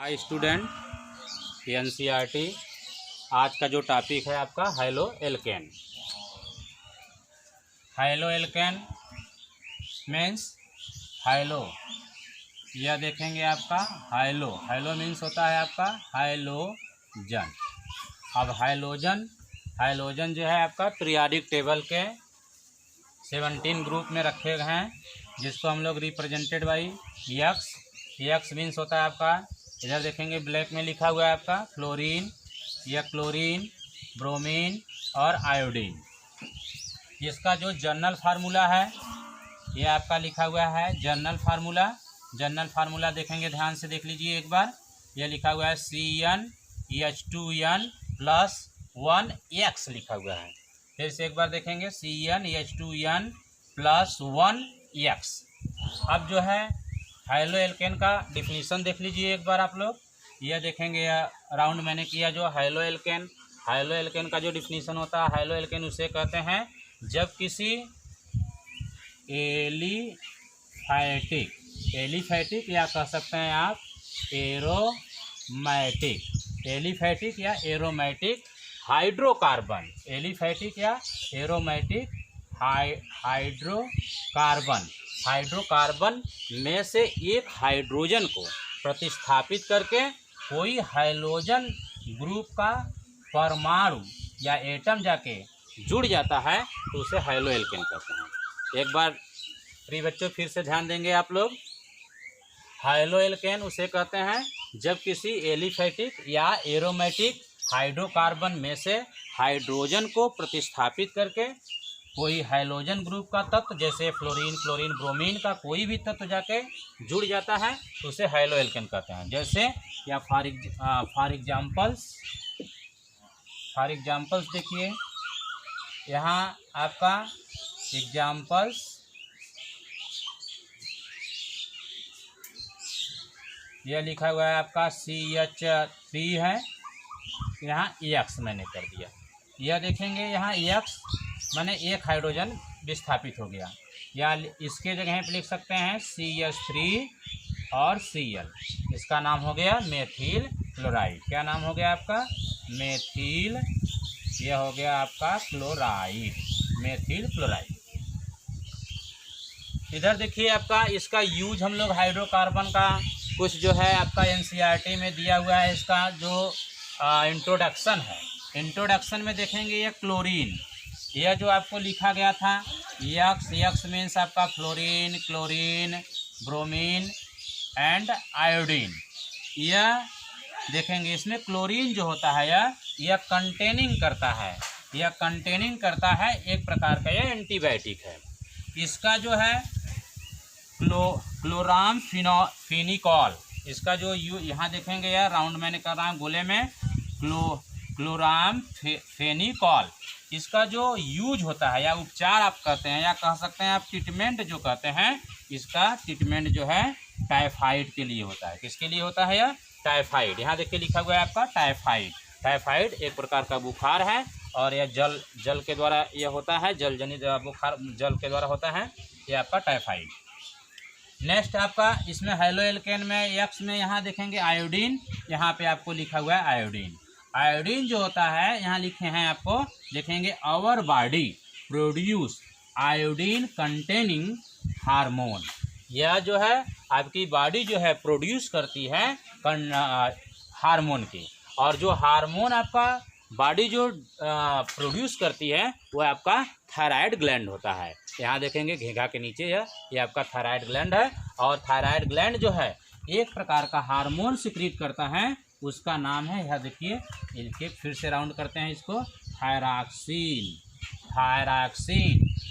Hi student, NCERT. आज का जो टॉपिक है आपका haloalkane. Haloalkane means halo, यह देखेंगे आपका हाइलो। हाइलो मीन्स होता है आपका हाइलोजन। अब हाइलोजन जो है आपका पीरियोडिक टेबल के 17 ग्रुप में रखे गए हैं, जिसको हम लोग represented by x. X means होता है आपका, इधर देखेंगे ब्लैक में लिखा हुआ है आपका फ्लोरीन या क्लोरीन, ब्रोमीन और आयोडीन। इसका जो जनरल फार्मूला है ये आपका लिखा हुआ है जनरल फार्मूला। जनरल फार्मूला देखेंगे, ध्यान से देख लीजिए एक बार। ये लिखा हुआ है CnH2n प्लस 1x लिखा हुआ है। फिर से एक बार देखेंगे CnH2n प्लस 1x। अब जो है हाइलो एल्केन का डिफिनीशन देख लीजिए एक बार आप लोग। यह देखेंगे राउंड मैंने किया जो हाइलो एल्केन का जो डिफिनीशन होता है, हाइलो एल्केन उसे कहते हैं जब किसी एलिफैटिक या कह सकते हैं आप एलिफैटिक या एरोमेटिक हाइड्रोकार्बन, एलिफैटिक या एरोमेटिक हाइड्रोकार्बन में से एक हाइड्रोजन को प्रतिस्थापित करके कोई हाइलोजन ग्रुप का परमाणु या एटम जाके जुड़ जाता है तो उसे हाइलो एल्केन कहते हैं। एक बार प्रिय बच्चों फिर से ध्यान देंगे आप लोग। हाइलो एल्केन उसे कहते हैं जब किसी एलिफैटिक या एरोमेटिक हाइड्रोकार्बन में से हाइड्रोजन को प्रतिस्थापित करके कोई हाइलोजन ग्रुप का तत्व जैसे फ्लोरीन, क्लोरीन, ब्रोमीन का कोई भी तत्व जाके जुड़ जाता है तो उसे हाइलो एल्केन कहते हैं। जैसे या फॉर एग्जाम्पल्स देखिए, यहाँ आपका एग्जाम्पल्स यह लिखा हुआ है आपका CH3 है, यहाँ X मैंने कर दिया। यह देखेंगे यहाँ X मैंने एक हाइड्रोजन विस्थापित हो गया, या इसके जगह पे लिख सकते हैं CH3 और Cl। इसका नाम हो गया मेथिल क्लोराइड। क्या नाम हो गया आपका? मेथिल। यह हो गया आपका क्लोराइड, मेथिल क्लोराइड। इधर देखिए आपका इसका यूज हम लोग हाइड्रोकार्बन का कुछ जो है आपका एनसीईआरटी में दिया हुआ है। इसका जो इंट्रोडक्शन है, इंट्रोडक्शन में देखेंगे ये क्लोरीन, यह जो आपको लिखा गया था यक्स मीन्स आपका fluorine, chlorine, bromine and iodine. यह देखेंगे इसमें क्लोरीन जो होता है यह कंटेनिंग करता है एक प्रकार का यह एंटीबायोटिक है। इसका जो है क्लोरामफेनिकॉल, इसका जो यहाँ देखेंगे यार राउंड मैंने कर रहा हूँ गोले में क्लोरामफेनिकॉल। इसका जो यूज होता है या उपचार आप कहते हैं या कह सकते हैं आप ट्रीटमेंट जो कहते हैं, इसका ट्रीटमेंट जो है टाइफाइड के लिए होता है। किसके लिए होता है? यह टाइफाइड। यहाँ देखिए लिखा हुआ है आपका टाइफाइड एक प्रकार का बुखार है और यह जल के द्वारा यह होता है, जल जनित बुखार जल के द्वारा होता है, यह आपका टाइफाइड। नेक्स्ट आपका इसमें हाइलो एल्केन में एक्स में यहाँ देखेंगे आयोडीन, यहाँ पे आपको लिखा हुआ है आयोडीन। आयोडीन जो होता है यहाँ लिखे हैं आपको देखेंगे our body produce iodine containing hormone. यह जो है आपकी बॉडी जो है प्रोड्यूस करती है हार्मोन की, और जो हार्मोन आपका बॉडी जो प्रोड्यूस करती है वह आपका थायराइड ग्लैंड होता है। यहाँ देखेंगे घेघा के नीचे ये आपका थायराइड ग्लैंड है, और थायराइड ग्लैंड जो है एक प्रकार का हार्मोन सिक्रीट करता है, उसका नाम है, यह देखिए इनके फिर से राउंड करते हैं इसको, थायरॉक्सिन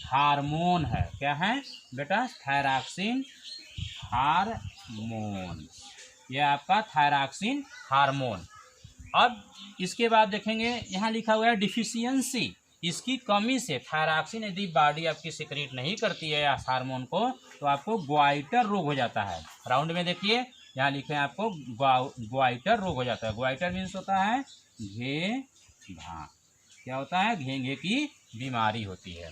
हार्मोन है। क्या है बेटा? थायरॉक्सिन हार्मोन, यह आपका थायरॉक्सिन हार्मोन। अब इसके बाद देखेंगे यहाँ लिखा हुआ है डिफिशियंसी, इसकी कमी से थायरॉक्सिन यदि बॉडी आपकी सिक्रीट नहीं करती है या हार्मोन को तो आपको ग्वाइटर रोग हो जाता है। राउंड में देखिए यहाँ लिखे हैं आपको ग्वाइटर रोग हो जाता है। ग्वाइटर मीन्स होता है घेंघा। क्या होता है? घेंघे की बीमारी होती है।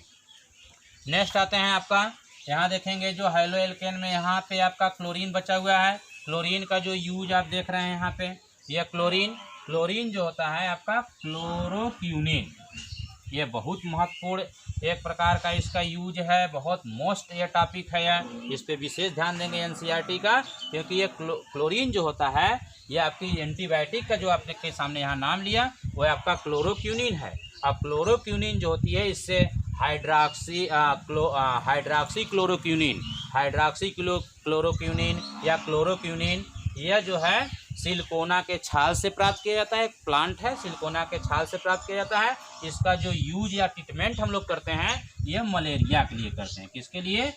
नेक्स्ट आते हैं आपका, यहाँ देखेंगे जो हाइलो एल्केन में यहाँ पे आपका क्लोरीन बचा हुआ है, क्लोरीन का जो यूज आप देख रहे हैं यहाँ पे, यह क्लोरीन जो होता है आपका क्लोरोक्यूनिन, ये बहुत महत्वपूर्ण एक प्रकार का इसका यूज है, बहुत मोस्ट ये टॉपिक है, यह इस पे विशेष ध्यान देंगे एनसीईआरटी का, क्योंकि ये क्लोरीन जो होता है ये आपकी एंटीबायोटिक का जो आपने के सामने यहाँ नाम लिया वो आपका क्लोरोक्यूनिन है। अब क्लोरोक्यूनिन जो होती है इससे हाइड्रॉक्सी क्लोरोक्यूनिन या क्लोरोक्यूनिन यह जो है सिलिकोना के छाल से प्राप्त किया जाता है। एक प्लांट है, सिलिकोना के छाल से प्राप्त किया जाता है। इसका जो यूज या ट्रीटमेंट हम लोग करते हैं ये मलेरिया के लिए करते हैं। किसके लिए?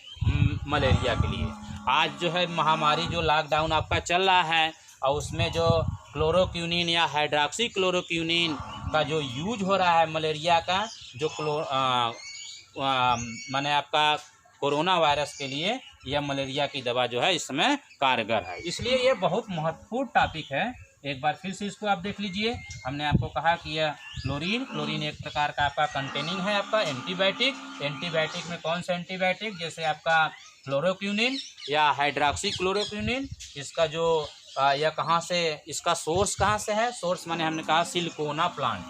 मलेरिया के लिए। आज जो है महामारी जो लॉकडाउन आपका चल रहा है और उसमें जो क्लोरोक्यूनिन या हाइड्रॉक्सी क्लोरोक्यूनिन का जो यूज हो रहा है मलेरिया का, जो माने आपका कोरोना वायरस के लिए यह मलेरिया की दवा जो है इस समय कारगर है। इसलिए ये बहुत महत्वपूर्ण टॉपिक है। एक बार फिर से इसको आप देख लीजिए। हमने आपको कहा कि यह क्लोरीन एक प्रकार का आपका कंटेनिंग है आपका एंटीबायोटिक में कौन सा एंटीबायोटिक, जैसे आपका क्लोरोक्यूनिन या हाइड्रॉक्सी क्लोरोक्यूनिन। इसका जो यह कहाँ से, इसका सोर्स कहाँ से है? सोर्स माने हमने कहा सिलिकोना प्लांट।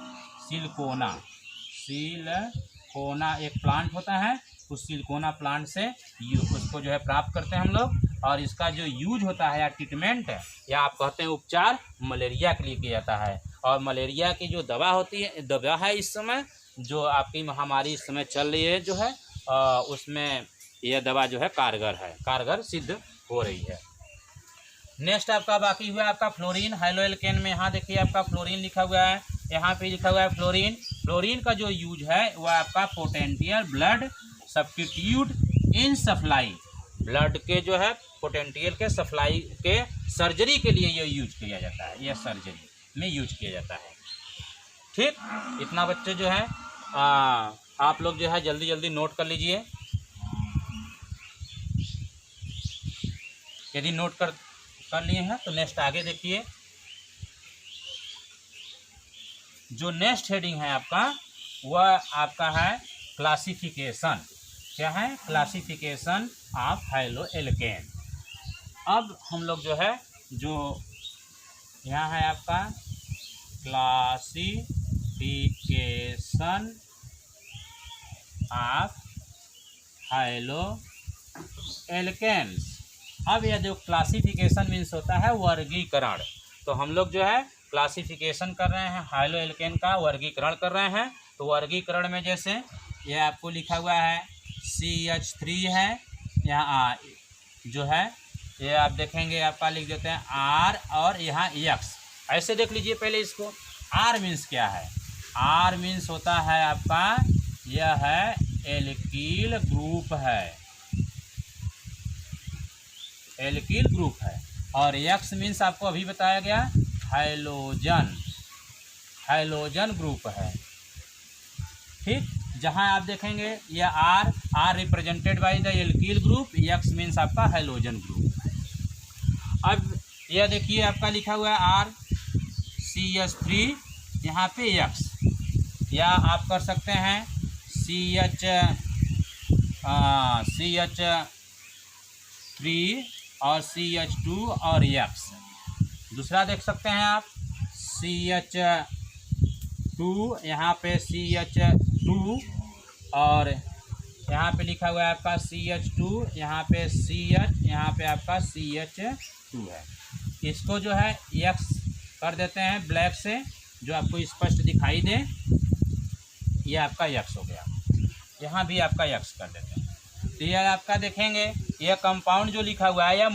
सिलिकोना एक प्लांट होता है, उस सिलिकोना प्लांट से उसको जो है प्राप्त करते हैं हम लोग। और इसका जो यूज होता है या ट्रीटमेंट है या आप कहते हैं उपचार मलेरिया के लिए किया जाता है। और मलेरिया की जो दवा है इस समय जो आपकी महामारी इस समय चल रही है जो है उसमें यह दवा जो है कारगर सिद्ध हो रही है। नेक्स्ट आपका बाकी हुआ आपका फ्लोरीन हाइलोएल्केन में। यहाँ देखिए आपका फ्लोरीन लिखा हुआ है, यहाँ पे लिखा हुआ है फ्लोरीन का जो यूज है वह आपका potential blood substitute in supply, blood के जो है पोटेंशियल के सप्लाई के सर्जरी के लिए ये यूज किया जाता है, यह सर्जरी में यूज किया जाता है। ठीक, इतना बच्चे जो है आप लोग जो है जल्दी जल्दी नोट कर लीजिए। यदि नोट कर लिए हैं तो नेक्स्ट आगे देखिए। जो नेक्स्ट हेडिंग है आपका वह आपका है क्लासिफिकेशन। क्या है? Classification of haloalkane. अब हम लोग जो है जो यहाँ है आपका क्लासिफिकेशन ऑफ हाइलोएल्केन्स। अब यह जो क्लासिफिकेशन मीन्स होता है वर्गीकरण। तो हम लोग जो है क्लासिफिकेशन कर रहे हैं हाइलोएल्केन का, वर्गीकरण कर रहे हैं। तो वर्गीकरण में जैसे यह आपको लिखा हुआ है CH3 है, यहाँ जो है ये आप देखेंगे आपका लिख देते हैं R और यहाँ X। ऐसे देख लीजिए पहले इसको। R मीन्स क्या है? R मीन्स होता है आपका यह है एल्कील ग्रुप है, एल्कील ग्रुप है। और X मीन्स आपको अभी बताया गया हाइलोजन ग्रुप है। ठीक, जहां आप देखेंगे यह R represented by the alkyl group, X means आपका हाइलोजन ग्रुप। अब यह देखिए आपका लिखा हुआ है R CH3 यहाँ पे X, या आप कर सकते हैं CH3 और CH2 और X। दूसरा देख सकते हैं आप CH2 यहाँ पे CH2 और यहाँ पे लिखा हुआ है आपका CH2, यहाँ पे CH, यहाँ पे आपका CH2 है। इसको जो है X कर देते हैं ब्लैक से, जो आपको स्पष्ट दिखाई दे। ये आपका X हो गया, यहाँ भी आपका X कर देते हैं। तो यह आपका देखेंगे यह कंपाउंड जो लिखा हुआ है यह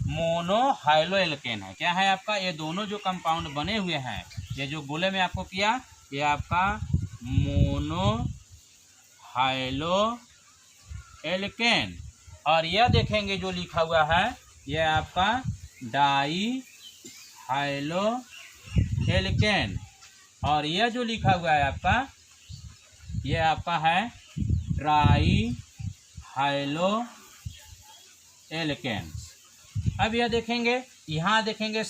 मोनो हाइलोएल्केन है। क्या है आपका? ये दोनों जो कंपाउंड बने हुए हैं, ये जो गोले में आपको किया, ये आपका मोनो हाइलोएल्केन। और यह देखेंगे जो लिखा हुआ है यह आपका डाई हाइलोएल्केन। और यह जो लिखा हुआ है आपका यह आपका है ट्राई हाइलोएल्केन। अब यह देखेंगे, यहाँ देखेंगे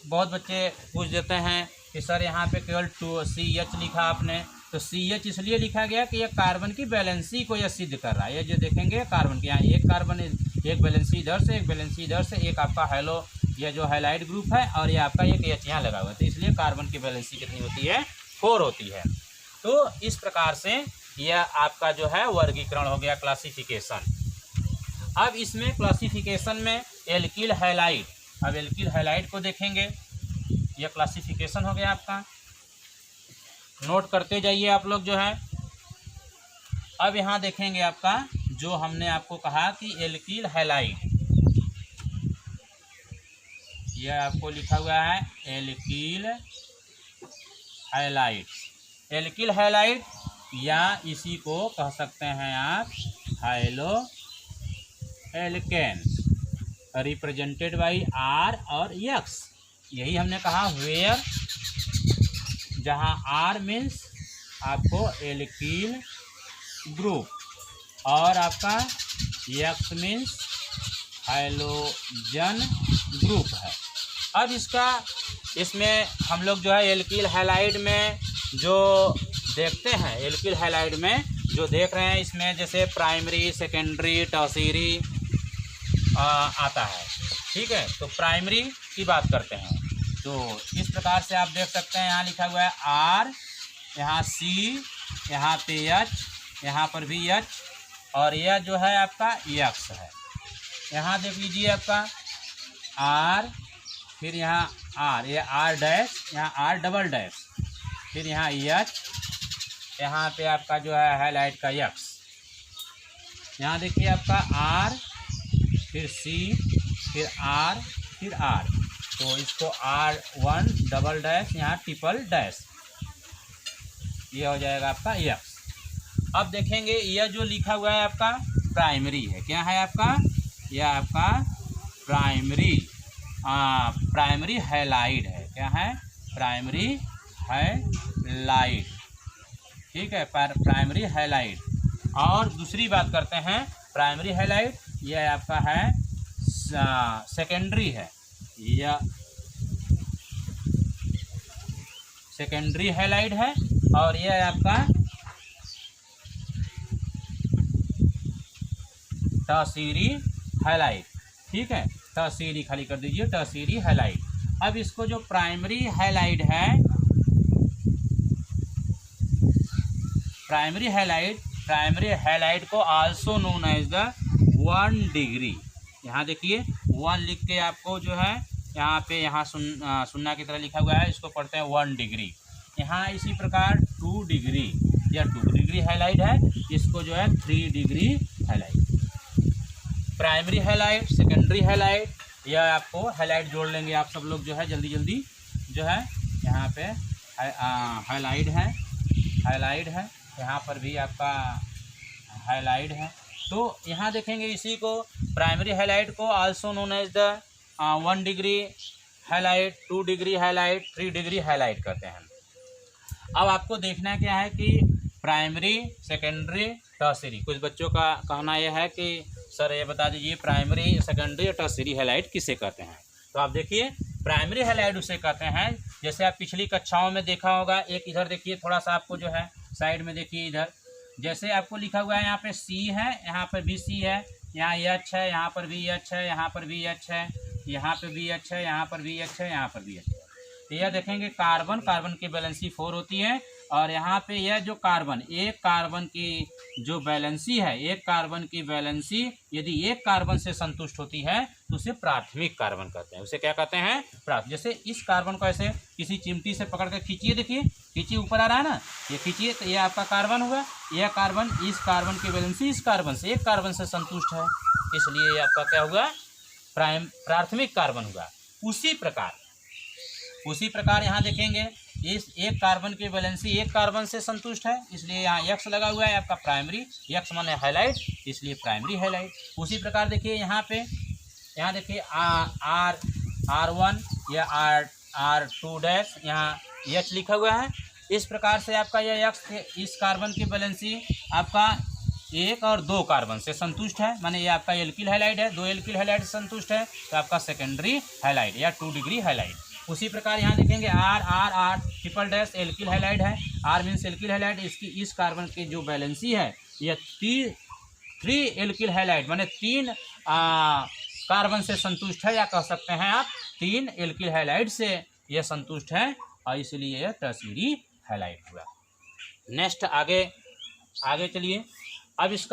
बहुत बच्चे पूछ देते हैं कि सर यहाँ पे केवल CH लिखा आपने, तो CH इसलिए लिखा गया कि यह कार्बन की बैलेंसी को यह सिद्ध कर रहा है। ये जो देखेंगे कार्बन के यहाँ एक कार्बन एक वैलेंसी इधर से, एक वैलेंसी इधर से, एक आपका हेलो यह जो हैलाइड ग्रुप है और ये आपका एक H यहाँ लगा हुआ है, तो इसलिए कार्बन की वैलेंसी कितनी होती है, 4 होती है। तो इस प्रकार से यह आपका जो है वर्गीकरण हो गया, क्लासिफिकेशन। अब इसमें क्लासिफिकेशन में एल्किल हैलाइड, अब एल्किल हैलाइड को देखेंगे, यह क्लासिफिकेशन हो गया आपका, नोट करते जाइए आप लोग जो है। अब यहाँ देखेंगे आपका जो हमने आपको कहा कि एल्किल हैलाइड, यह आपको लिखा हुआ है एल्किल हैलाइड। एल्किल हैलाइड या इसी को कह सकते हैं आप haloalkane, represented by R और X। यही हमने कहा वेयर, जहाँ R मीन्स आपको एल्किल ग्रुप और आपका X मीन्स हैलोजन ग्रुप है। अब इसमें हम लोग जो है एल्किल हैलाइड में जो देखते हैं, एल्किल हैलाइड में जो देख रहे हैं, इसमें जैसे प्राइमरी, सेकेंडरी, टर्शियरी आता है, ठीक है। तो प्राइमरी की बात करते हैं, तो इस प्रकार से आप देख सकते हैं, यहाँ लिखा हुआ है R, यहाँ C, यहाँ पे H, यहाँ पर भी H, और यह जो है आपका X है। यहाँ देख लीजिए आपका R, फिर यहाँ R, ये R डैश, यहाँ R डबल डैश, फिर यहाँ H, यहाँ पे आपका जो है हाईलाइट का X। यहाँ देखिए आपका R, फिर C, फिर R, फिर R, तो इसको R1 डबल डैश, यहाँ ट्रिपल डैश, ये हो जाएगा आपका X। अब देखेंगे यह जो लिखा हुआ है आपका प्राइमरी है, क्या है आपका, यह आपका प्राइमरी हैलाइड है, क्या है, प्राइमरी हैलाइड, ठीक है, प्राइमरी हैलाइड। और दूसरी बात करते हैं प्राइमरी हैलाइड, यह आपका है सेकेंडरी है, यह सेकेंडरी हैलाइड है, और यह आपका टर्शियरी हैलाइड, ठीक है, टर्शियरी खाली कर दीजिए, टर्शियरी हैलाइड। अब इसको जो प्राइमरी हैलाइड है, प्राइमरी हैलाइड को also known as the 1 degree, यहाँ देखिए 1 लिख के आपको जो है यहाँ पे सुन्ना की तरह लिखा हुआ है, इसको पढ़ते हैं 1 डिग्री। यहाँ इसी प्रकार 2 डिग्री, या 2 डिग्री हैलाइड है, इसको जो है 3 degree halide. Primary halide, secondary halide, यह आपको हैलाइड जोड़ लेंगे आप सब लोग जो है जल्दी जल्दी जो है। यहाँ पे हैलाइड है, यहाँ पर भी आपका हैलाइड है। तो यहाँ देखेंगे इसी को प्राइमरी हैलाइड को also known as the 1 degree halide, 2 degree halide, 3 degree halide कहते हैं। अब आपको देखना क्या है कि प्राइमरी, सेकेंडरी, टर्शियरी, कुछ बच्चों का कहना यह है कि सर ये बता दीजिए प्राइमरी, सेकेंडरी और टर्शियरी हैलाइड किसे कहते हैं। तो आप देखिए प्राइमरी हैलाइड उसे कहते हैं, जैसे आप पिछली कक्षाओं में देखा होगा, एक इधर देखिए थोड़ा सा आपको जो है साइड में देखिए, इधर जैसे आपको लिखा हुआ है यहाँ पे C है, यहाँ पर भी C है, यहाँ H है, यहाँ पर भी H है, यहाँ पर भी H है, यहाँ पे भी H है, यहाँ पर भी H है, यहाँ पर भी H है। तो यह देखेंगे कार्बन की वैलेंसी 4 होती है, और यहाँ पे यह जो कार्बन, एक कार्बन की जो वैलेंसी है, एक कार्बन की वैलेंसी यदि एक कार्बन से संतुष्ट होती है तो उसे प्राथमिक कार्बन कहते हैं। उसे क्या कहते हैं, प्राथमिक। जैसे इस कार्बन को ऐसे किसी चिमटी से पकड़ कर खींचिए, देखिए खींचिए, ऊपर आ रहा है ना, ये खींचिए तो ये आपका कार्बन हुआ। यह कार्बन, इस कार्बन की वैलेंसी इस कार्बन से, एक कार्बन से संतुष्ट है, इसलिए ये आपका क्या हुआ, प्राथमिक कार्बन हुआ। उसी प्रकार यहाँ देखेंगे इस एक कार्बन की वैलेंसी एक कार्बन से संतुष्ट है, इसलिए यहाँ X लगा हुआ है आपका प्राइमरी, X माने हाईलाइट, इसलिए प्राइमरी हाईलाइट। उसी प्रकार देखिए यहाँ पे, यहाँ देखिए R1 या R2 डैश, यहाँ H लिखा हुआ है। इस प्रकार से आपका यह X इस कार्बन की वैलेंसी आपका 1 और 2 कार्बन से संतुष्ट है, माने ये आपका एल्किल हैलाइड है, 2 एल्किल हैलाइड से संतुष्ट है, तो आपका सेकेंडरी हैलाइड या 2 डिग्री हैलाइड। उसी प्रकार यहाँ देखेंगे R triple dash alkyl halide है, R मीन्स एल्किल हैलाइड, इसकी इस कार्बन की जो वैलेंसी है यह 3 एल्किल हैलाइड माने 3 कार्बन से संतुष्ट है, या कह सकते हैं आप 3 एल्किल हैलाइड से यह संतुष्ट है और इसलिए यह टर्शियरी हैलाइड हुआ। नेक्स्ट आगे चलिए। अब इस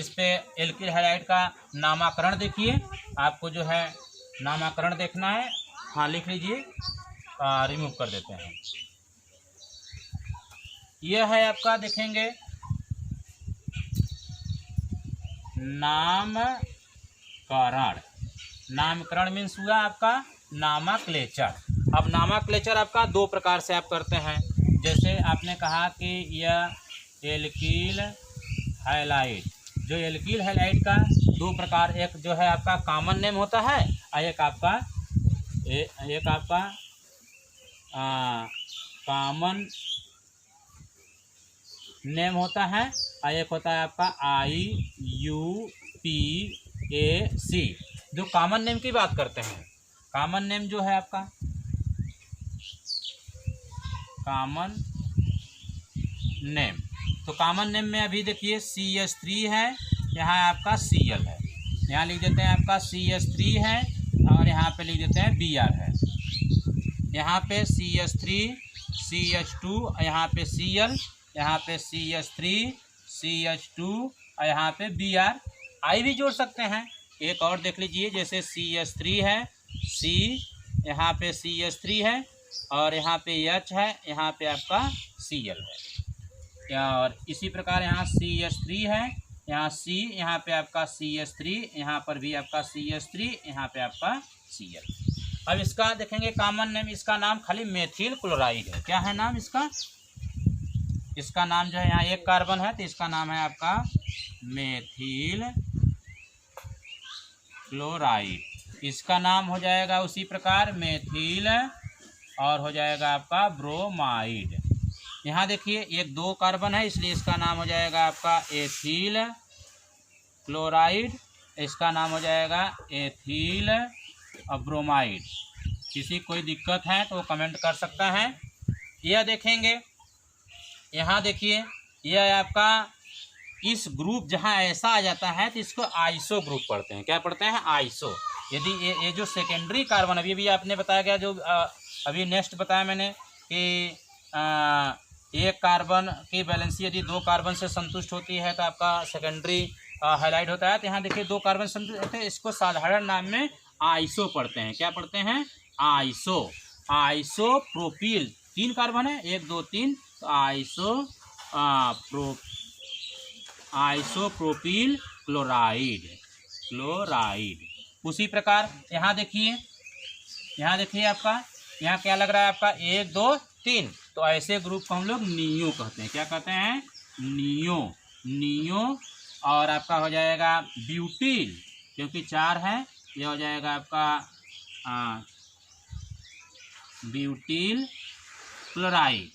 पे एल्किल हैलाइड का नामकरण देखिए, आपको जो है नामकरण देखना है। हाँ लिख लीजिए, रिमूव कर देते हैं। यह है आपका, देखेंगे नामकरण। नामकरण मीन्स हुआ आपका नामक्लेचर। अब नामक्लेचर आपका 2 प्रकार से आप करते हैं। जैसे आपने कहा कि यह एल्किल हैलाइड, जो एल्किल हैलाइड का 2 प्रकार, एक जो है आपका कॉमन नेम होता है और एक आपका कॉमन नेम होता है और एक होता है आपका IUPAC। जो कॉमन नेम की बात करते हैं, कॉमन नेम जो है आपका कॉमन नेम, तो कॉमन नेम में अभी देखिए CH3 है, यहाँ आपका Cl है, यहाँ लिख देते हैं आपका CH3 है और यहाँ पे लिख देते हैं Br है। यहाँ पे CH3 CH2 और यहाँ पे Cl, यहाँ पे CH3 CH2 और यहाँ पे Br। I भी जोड़ सकते हैं। एक और देख लीजिए, जैसे CH3 है, C यहाँ पे CH3 है और यहाँ पे H है, यहाँ पे आपका Cl है। और इसी प्रकार यहाँ CH3 है, यहाँ C, यहाँ पे आपका CH3, यहाँ पर भी आपका CH3, यहाँ पे आपका Cl। अब इसका देखेंगे कॉमन नेम, इसका नाम खाली मेथिल क्लोराइड है। क्या है नाम इसका? इसका नाम जो है, यहाँ 1 कार्बन है तो इसका नाम है आपका मेथिल क्लोराइड। इसका नाम हो जाएगा उसी प्रकार मेथिल और हो जाएगा आपका ब्रोमाइड। यहाँ देखिए 1-2 कार्बन है, इसलिए इसका नाम हो जाएगा आपका एथिल क्लोराइड, इसका नाम हो जाएगा एथिल ब्रोमाइड। किसी कोई दिक्कत है तो वो कमेंट कर सकता है। यह देखेंगे, यहाँ देखिए यह आपका इस ग्रुप जहाँ ऐसा आ जाता है तो इसको आइसो ग्रुप पढ़ते हैं। क्या पढ़ते हैं? आइसो। यदि ये जो सेकेंडरी कार्बन, अभी भी आपने बताया गया, जो अभी नेक्स्ट बताया मैंने कि 1 कार्बन की वैलेंसी यदि 2 कार्बन से संतुष्ट होती है तो आपका सेकेंडरी हैलाइड होता है। तो यहाँ देखिए 2 कार्बन संतुष्ट होते हैं, इसको साधारण नाम में आइसो पढ़ते हैं। क्या पढ़ते हैं? आइसो। आइसोप्रोपिल 3 कार्बन है, 1 2 3, तो आइसोप्रोपिल क्लोराइड। उसी प्रकार यहाँ देखिए आपका, यहाँ क्या लग रहा है आपका 1 2 3, तो ऐसे ग्रुप को हम लोग नियो कहते हैं। क्या कहते हैं? नियो। और आपका हो जाएगा ब्यूटिल, क्योंकि 4 है, यह हो जाएगा आपका ब्यूटिल क्लोराइड।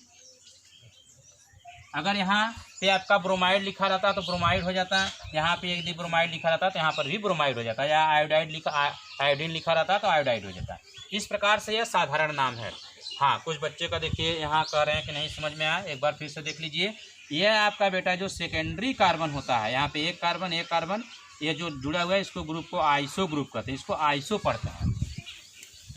अगर यहाँ पे आपका ब्रोमाइड लिखा रहता तो ब्रोमाइड हो जाता है, यहाँ पे यदि ब्रोमाइड लिखा रहता तो यहाँ पर भी ब्रोमाइड हो जाता है, या आयोडीन लिखा रहता तो आयोडाइड हो जाता है। इस प्रकार से यह साधारण नाम है। हाँ, कुछ बच्चे का देखिए यहाँ कह रहे हैं कि नहीं समझ में आया, एक बार फिर से देख लीजिए। यह आपका बेटा जो सेकेंडरी कार्बन होता है, यहाँ पे 1 कार्बन ये जो जुड़ा हुआ है, इसको ग्रुप को आइसो ग्रुप कहते हैं। इसको आइसो पढ़ते हैं।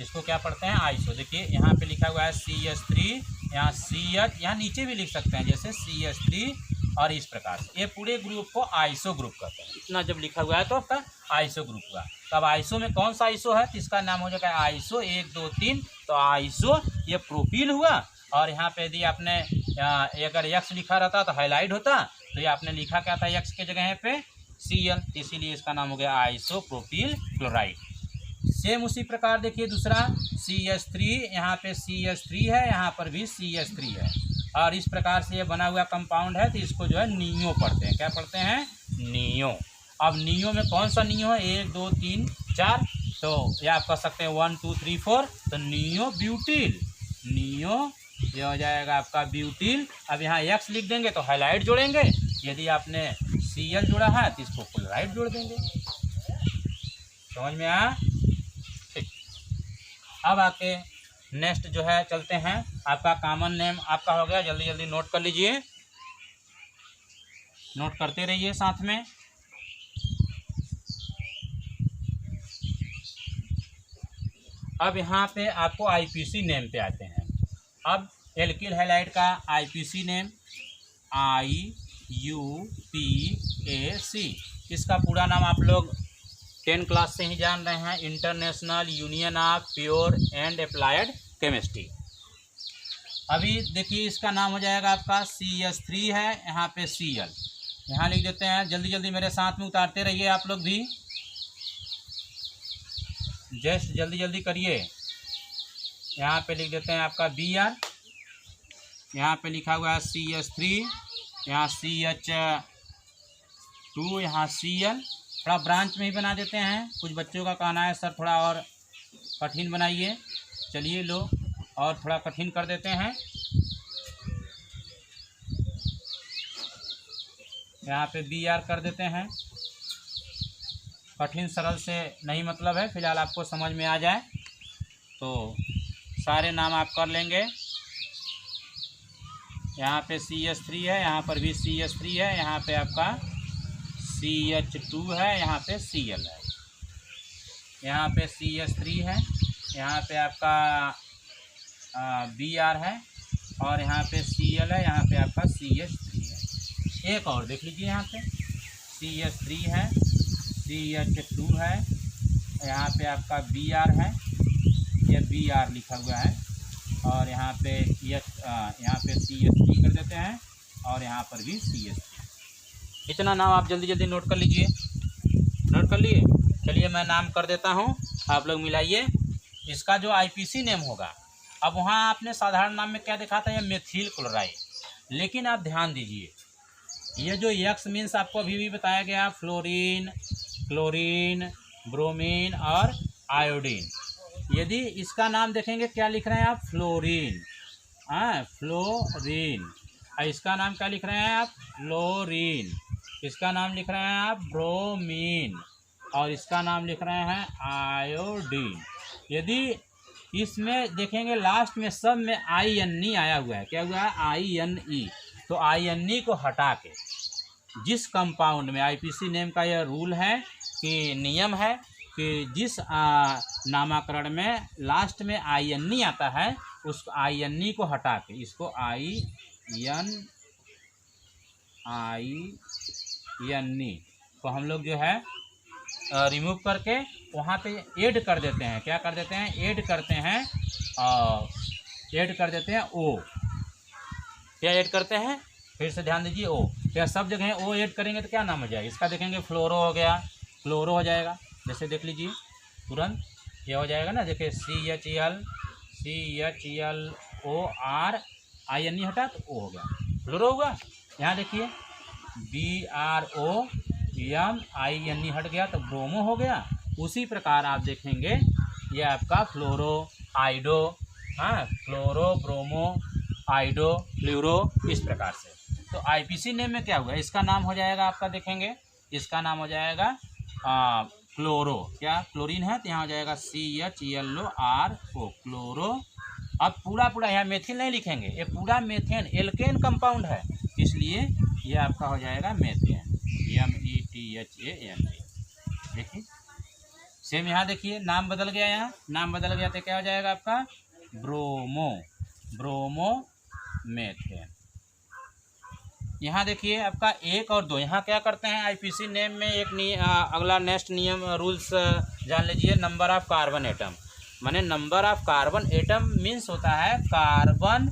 इसको क्या पढ़ते हैं? आइसो। देखिए यहाँ पे लिखा हुआ है CH3, यहाँ CH, यहाँ नीचे भी लिख सकते हैं जैसे CH3, और इस प्रकार से ये पूरे ग्रुप को आइसो ग्रुप कहते हैं। इतना जब लिखा हुआ है तो आपका आइसो ग्रुप हुआ। तो अब आइसो में कौन सा आइसो है? तो इसका नाम हो जाएगा आइसो 1 2 3, तो आइसो ये प्रोपिल हुआ। और यहाँ पे यदि आपने अगर X लिखा रहता तो हाईलाइट होता, तो ये आपने लिखा क्या था X के जगह पे? Cl, इसीलिए इसका नाम हो गया आइसोप्रोपिल क्लोराइड। सेम उसी प्रकार देखिए दूसरा CH3, यहाँ पे CH3 है, यहाँ पर भी CH3 है, और इस प्रकार से ये बना हुआ कंपाउंड है, तो इसको जो है नियो पढ़ते हैं। क्या पढ़ते हैं? नियो। अब नियो में कौन सा नियो है? 1 2 3 4, तो ये आप कह सकते हैं 1 2 3 4, तो नियो ब्यूटिल। नियो ये हो जाएगा आपका ब्यूटिल। अब यहाँ X लिख देंगे तो हाइलाइट जोड़ेंगे, यदि आपने Cl जोड़ा है तो इसको क्लोराइड जोड़ देंगे। समझ में आया? ठीक। अब आके नेक्स्ट जो है चलते हैं। आपका कॉमन नेम आपका हो गया, जल्दी जल्दी नोट कर लीजिए, नोट करते रहिए साथ में। अब यहाँ पे आपको आईपीसी नेम पे आते हैं। अब एल्किल हैलाइड का आईपीसी नेम IUPAC, इसका पूरा नाम आप लोग 10 क्लास से ही जान रहे हैं, international union of pure and applied chemistry. अभी देखिए इसका नाम हो जाएगा आपका CS3 है, यहाँ पे Cl यहाँ लिख देते हैं। जल्दी जल्दी मेरे साथ में उतारते रहिए आप लोग भी, जस्ट जल्दी जल्दी करिए। यहाँ पे लिख देते हैं आपका Br, यहाँ पे लिखा हुआ है CS3, यहाँ CH2, यहाँ Cl। थोड़ा ब्रांच में ही बना देते हैं, कुछ बच्चों का कहना है सर थोड़ा और कठिन बनाइए। चलिए लो और थोड़ा कठिन कर देते हैं। यहाँ पे Br कर देते हैं। कठिन सरल से नहीं मतलब है, फिलहाल आपको समझ में आ जाए तो सारे नाम आप कर लेंगे। यहाँ पे CS3 है, यहाँ पर भी CS3 है, यहाँ पे आपका CH2 है, यहाँ पे Cl है, यहाँ पे CS3 है, यहाँ पे आपका Br है और यहाँ पे Cl है, यहाँ पे आपका CH3 है। एक और देख लीजिए, यहाँ पे CS3 है, CH2 है, यहाँ पे आपका Br है, ये Br लिखा हुआ है और यहाँ पे यहाँ पे CS3 कर देते हैं और यहाँ पर भी CS3। इतना नाम आप जल्दी जल्दी नोट कर लीजिए। नोट कर लिए? चलिए मैं नाम कर देता हूँ, आप लोग मिलाइए। इसका जो आईपीसी नेम होगा, अब वहाँ आपने साधारण नाम में क्या देखा था, ये मेथिल क्लोराइड, लेकिन आप ध्यान दीजिए ये जो एक्स मीन्स आपको अभी भी बताया गया, फ्लोरीन, क्लोरीन, ब्रोमीन और आयोडीन। यदि इसका नाम देखेंगे क्या लिख रहे हैं आप, फ्लोरीन, फ्लोरीन। इसका नाम क्या लिख रहे हैं आप, फ्लोरीन। इसका नाम लिख रहे हैं आप ब्रोमीन और इसका नाम लिख रहे हैं आयोडीन। यदि इसमें देखेंगे लास्ट में सब में INE आया हुआ है, क्या हुआ है, INE, तो INE को हटा के जिस कंपाउंड में, आईपीसी नेम का यह रूल है कि नियम है कि जिस नामाकरण में लास्ट में INE आता है, उस INE को हटा के इसको INE को हम लोग जो है रिमूव करके वहाँ पे ऐड कर देते हैं। क्या कर देते हैं, ऐड करते हैं, ऐड कर देते हैं O। क्या ऐड करते हैं, फिर से ध्यान दीजिए, O। क्या सब जगह O ऐड करेंगे तो क्या नाम हो जाएगा, इसका देखेंगे फ्लोरो हो गया, क्लोरो हो जाएगा। जैसे देख लीजिए तुरंत ये हो जाएगा ना, देखिए CHELOR INE हटा तो O हो गया, फ्लोरो होगा। यहाँ देखिए BROMINE हट गया तो ब्रोमो हो गया। उसी प्रकार आप देखेंगे ये आपका फ्लोरो आइडो, फ्लोरो ब्रोमो आइडो फ्लूरो, इस प्रकार से। तो आईपीसी नेम में क्या हुआ, इसका नाम हो जाएगा आपका, देखेंगे इसका नाम हो जाएगा क्लोरो। क्या क्लोरीन है तो यहाँ हो जाएगा CHLORO, क्लोरो। अब पूरा यहाँ मेथिल नहीं लिखेंगे, ये पूरा मेथेन एल्केन कंपाउंड है, इसलिए ये आपका हो जाएगा मेथेन, METHAN। देखिए सेम यहाँ देखिए नाम बदल गया, यहाँ नाम बदल गया तो क्या हो जाएगा आपका, ब्रोमो मेथेन। यहाँ देखिए आपका 1 और 2, यहाँ क्या करते हैं आईपीसी नेम में एक अगला नेक्स्ट नियम रूल्स जान लीजिए, नंबर ऑफ कार्बन एटम। माने number of carbon atom means होता है कार्बन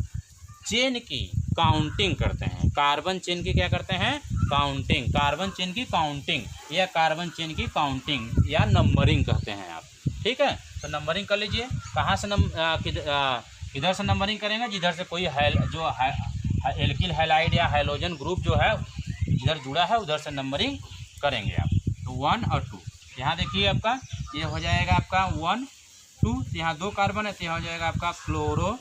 चेन की काउंटिंग करते हैं। कार्बन चेन की क्या करते हैं, काउंटिंग। कार्बन चेन की काउंटिंग या कार्बन चेन की काउंटिंग या नंबरिंग कहते हैं आप, ठीक है। तो नंबरिंग कर लीजिए। कहाँ से किधर से नंबरिंग करेंगे, जिधर से कोई एल्किल हैलाइड या हाइड्रोजन ग्रुप जो है इधर जुड़ा है उधर से नंबरिंग करेंगे आप। तो 1 और 2 यहाँ देखिए आपका ये हो जाएगा आपका 1 2, यहाँ 2 कार्बन है तो यहाँ हो जाएगा आपका क्लोरो,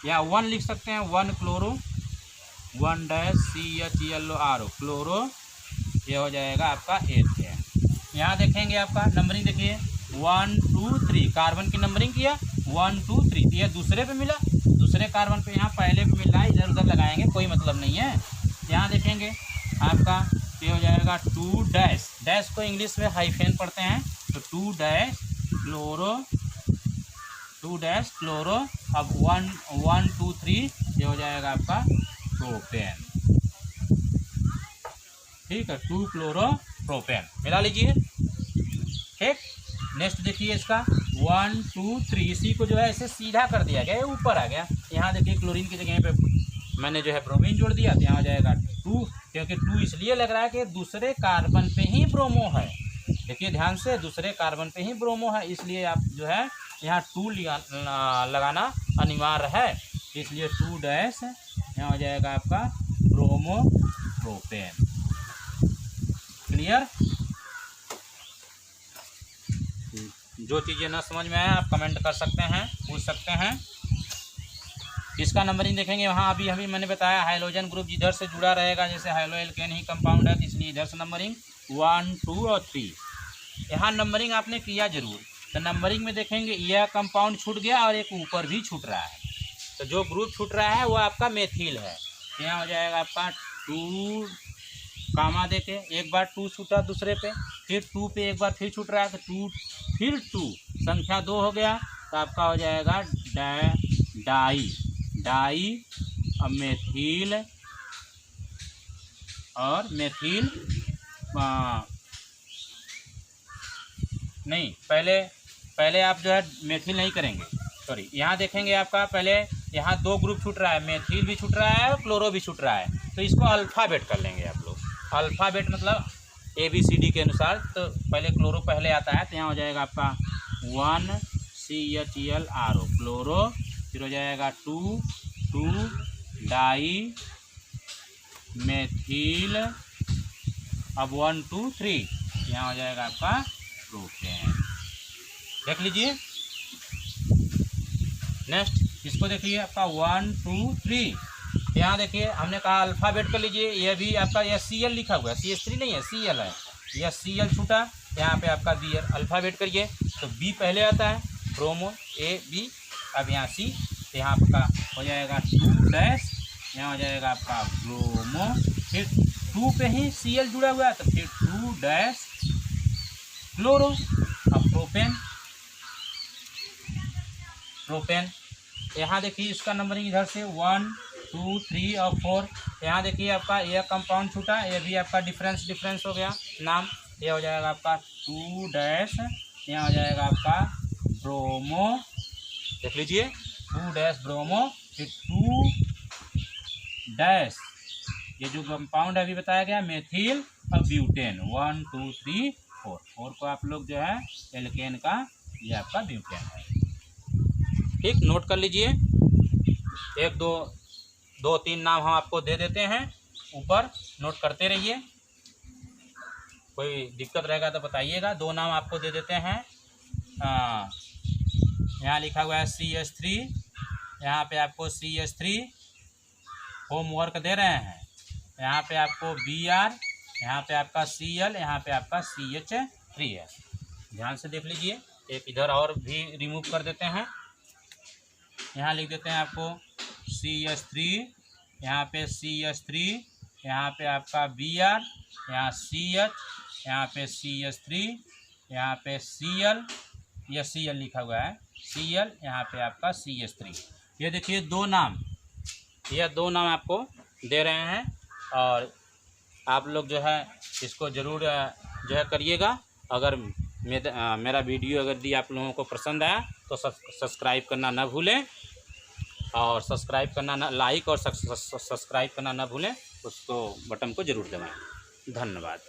या 1 लिख सकते हैं, 1 क्लोरो, 1 CHLORO क्लोरो, ये हो जाएगा आपका एथेन। यहाँ देखेंगे आपका नंबरिंग देखिए 1 2 3, कार्बन की नंबरिंग किया 1 2 3, ये दूसरे पे मिला, दूसरे कार्बन पे यहाँ पहले पे मिल रहा है, इधर उधर लगाएंगे कोई मतलब नहीं है। यहाँ देखेंगे आपका ये हो जाएगा 2 डैश को इंग्लिश में हाइफेन पढ़ते हैं, तो 2 क्लोरो 2 2 डैश क्लोरो, अब 1 1 2 3 ये हो जाएगा आपका प्रोपेन। ठीक है, 2 क्लोरो प्रोपेन मिला लीजिए। ठीक, नेक्स्ट देखिए इसका 1 2 3, इसी को जो है ऐसे सीधा कर दिया गया, ये ऊपर आ गया। यहाँ देखिए क्लोरीन की जगह पे मैंने जो है ब्रोमीन जोड़ दिया, तो यहाँ हो जाएगा 2, क्योंकि 2 इसलिए लग रहा है कि दूसरे कार्बन पे ही ब्रोमो है। देखिए ध्यान से, दूसरे कार्बन पे ही ब्रोमो है, इसलिए आप जो है यहाँ 2 लगाना अनिवार्य है, इसलिए 2 डैश यहाँ हो जाएगा आपका ब्रोमो प्रोपेन। क्लियर? जो चीज़ें ना समझ में आए आप कमेंट कर सकते हैं, पूछ सकते हैं। इसका नंबरिंग देखेंगे, वहाँ अभी मैंने बताया हाइड्रोजन ग्रुप जिधर से जुड़ा रहेगा, जैसे हाइड्रो एल्केन ही कंपाउंड है, इसलिए इधर से नंबरिंग 1 2 और 3। यहाँ नंबरिंग आपने किया जरूर, तो नंबरिंग में देखेंगे यह कंपाउंड छूट गया और एक ऊपर भी छूट रहा है, तो जो ग्रुप छूट रहा है वो आपका मेथिल है। यहाँ हो जाएगा आपका 2 कामा देके, एक बार 2 छूटा दूसरे पे, फिर 2 पे एक बार फिर छूट रहा है, तो 2 फिर 2 संख्या 2 हो गया, तो आपका हो जाएगा डाई अब मेथिल और मेथिल नहीं, पहले आप जो है मेथिल नहीं करेंगे, सॉरी, यहाँ देखेंगे आपका पहले यहाँ 2 ग्रुप छूट रहा है, मेथिल भी छूट रहा है और क्लोरो भी छूट रहा है, तो इसको अल्फ़ाबेट कर लेंगे आप लोग। अल्फ़ाबेट मतलब ABCD के अनुसार, तो पहले क्लोरो पहले आता है, तो यहाँ हो जाएगा आपका 1 CHELRO क्लोरो, फिर हो जाएगा 2 डाई मेथिल, अब 1 2 3 यहाँ हो जाएगा आपका प्रोपेन। देख लीजिए। नेक्स्ट इसको देखिए आपका 1 2 3, यहाँ देखिए हमने कहा अल्फ़ाबेट कर लीजिए, यह भी आपका यह Cl लिखा हुआ है, CH3 नहीं है, Cl है, यह Cl छूटा, यहाँ पे आपका बी अल्फ़ाबेट करिए, तो B पहले आता है, ब्रोमो A B, अब यहाँ C, तो यहाँ आपका हो जाएगा 2 डैश, यहाँ हो जाएगा आपका ब्रोमो, फिर 2 पे ही Cl जुड़ा हुआ है, तो फिर 2 डैश क्लोरो, अब प्रोपेन। यहाँ देखिए इसका नंबरिंग इधर से 1 2 3 और 4, यहाँ देखिए आपका यह कंपाउंड छूटा, यह भी आपका डिफरेंस हो गया नाम, यह हो जाएगा आपका 2 डैश, यहाँ हो जाएगा आपका ब्रोमो, देख लीजिए 2 डैश ब्रोमो, फिर 2 डैश ये जो कंपाउंड अभी बताया गया मेथिल और ब्यूटेन, 1 2 3 4 को आप लोग जो है एल्केन का, ये आपका ब्यूटेन है। ठीक, नोट कर लीजिए, 1 2 3 नाम हम आपको दे देते हैं, ऊपर नोट करते रहिए, कोई दिक्कत रहेगा तो बताइएगा। 2 नाम आपको दे देते हैं, यहाँ लिखा हुआ है CH3, यहाँ पे आपको CH3 होमवर्क दे रहे हैं, यहाँ पे आपको Br, यहाँ पे आपका Cl, यहाँ पे आपका CH3 है, ध्यान से देख लीजिए। एक इधर और भी रिमूव कर देते हैं, यहाँ लिख देते हैं आपको CH3, यहाँ पे CH3, यहाँ पे आपका Br, यहाँ CH, यहाँ पे CH3, यहाँ पे Cl, यह Cl लिखा हुआ है, Cl, यहाँ पे आपका CH3। ये देखिए 2 नाम, यह 2 नाम आपको दे रहे हैं, और आप लोग जो है इसको ज़रूर जो है करिएगा। अगर मेरा वीडियो अगर दी आप लोगों को पसंद आया तो सब्सक्राइब करना ना भूलें, और सब्सक्राइब करना ना, लाइक और सब्सक्राइब करना ना भूलें, उसको बटन को ज़रूर दबाएं। धन्यवाद।